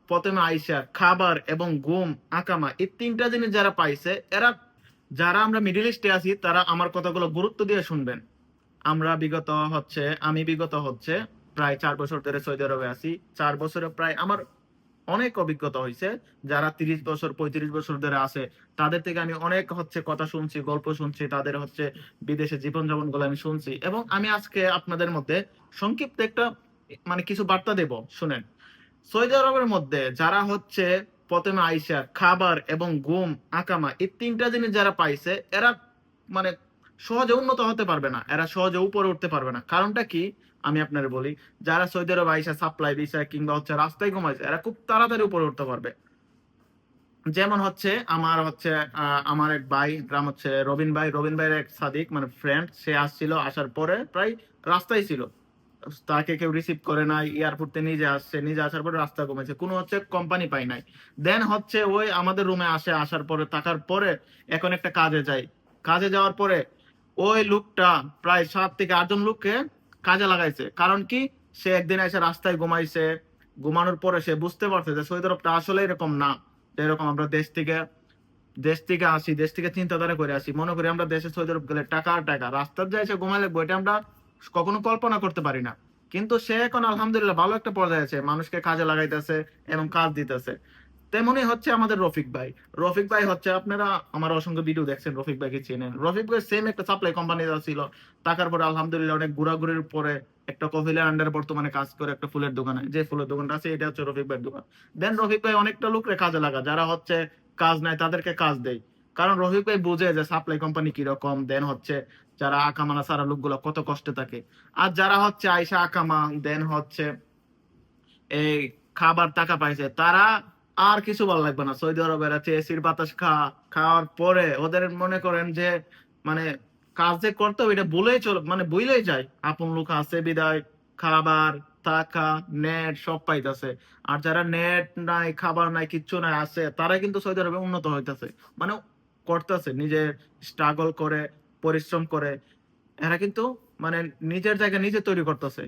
প্রথমে আইসা খাবার এবং ঘুম আকামা এই তিনটা জিনিস যারা পাইছে এরা, যারা আমরা মিডিল ইস্টে আছি তারা আমার কথাগুলো গুরুত্ব দিয়ে শুনবেন। আমি বিগত হচ্ছে প্রায় 4 বছর ধরে সৌদি আরবে আছি। 4 বছরে প্রায় আমার অনেক অভিজ্ঞতা হয়েছে। যারা 30 বছর 35 বছর ধরে আছে তাদের থেকে আমি অনেক কথা শুনছি, গল্প শুনছি, তাদের বিদেশে জীবনযাপন গুলো আমি শুনছি, এবং আমি আজকে আপনাদের মধ্যে সংক্ষিপ্ত একটা কিছু বার্তা দেব, শুনেন। সৌদি আরবের মধ্যে যারা প্রথমে আইসা খাবার এবং ঘুম আকামা এই তিনটা জিনিস যারা পাইছে এরা মানে সহজে উন্নত হতে পারবে না, এরা সহজে উপরে উঠতে পারবে না। কারণটা কি আমি আপনার বলি। যারা সৌদি আরব আইসা সাপ্লাই দিছে কিংবা রাস্তায় ঘুমাইছে এরা খুব তাড়াতাড়ি উপরে উঠতে পারবে। যেমন আমার এক ভাই, নাম রবিন ভাইয়ের এক সাদিক ফ্রেন্ড, সে আসছিল, আসার পরে প্রায় রাস্তায় ছিল, তাকে কেউ রিসিভ করে নাই, এয়ারপোর্টে নিজে আসছে, নিজে আসার পরে রাস্তা কমেছে, কোনো কোম্পানি পাই নাই। দেন ওই আমাদের রুমে আসে, আসার পরে থাকার পরে এখন একটা কাজে যায়। কাজে যাওয়ার পরে ওই লোকটা প্রায় 7 থেকে 8 জন লোককে কাজে লাগাইছে। কারণ কি, সে একদিন এসে রাস্তায় ঘুমাইছে, ঘুমানোর পরে সে বুঝতে পারছে যে সৌদি আরবটা আসলে এরকম না। যেরকম আমরা দেশ থেকে আসি, দেশ থেকে চিন্তাধারা করে আসি, মনে করি আমরা দেশে সৌদি আরব গেলে টাকা আর টাকা, রাস্তার যায় এসে ঘুমাইলে বইটা আমরা কখনো কল্পনা করতে পারি না। কিন্তু সে এখন আলহামদুলিল্লাহ ভালো একটা পর্যায়ে আছে, মানুষকে কাজে লাগাইতেছে এবং কাজ দিতেছে। তেমনি আমাদের রফিক ভাই। রফিক ভাই আপনারা আমার অসংখ্য ভিডিও দেখছেন, রফিক ভাইকে চেনেন। রফিক ভাই সেম একটা সাপ্লাই কোম্পানি ছিল, টাকার পরে আলহামদুলিল্লাহ অনেক ঘোরাঘুরির পরে একটা কফিলের আন্ডারে বর্তমানে কাজ করে একটা ফুলের দোকানে, যে ফুলের দোকানটা আছে এটা হচ্ছে রফিক ভাইয়ের দোকান। দেন রফিক ভাই অনেকটা লোকরে কাজে লাগা, যারা কাজ নাই তাদেরকে কাজ দেয়। কারণ রফিক ভাই বুঝে যে সাপ্লাই কোম্পানি কিরকম, দেন যারা আকামানা সারা লোকগুলো কত কষ্টে থাকে। আর যারা আয়সা আকামা, দেন এই খাবার টাকা পাইছে, তারা আর কিছু ভালো লাগবে না। সৌদি আরবের আছে এসির বাতাস খাওয়ার পরে ওদের মনে করেন যে মানে কাজ যে করতে হবে এটা বইলেই যায়, আপন লোক আছে বিদায় খাবার টাকা নেট সব পাইতেছে। আর যারা নেট নাই, খাবার নাই, কিচ্ছু নাই আছে, তারা কিন্তু সৌদি আরবে উন্নত হইতেছে, মানে করতেছে, নিজে স্ট্রাগল করে পরিশ্রম করে, এরা কিন্তু নিজের জায়গা নিজে তৈরি করতেছে।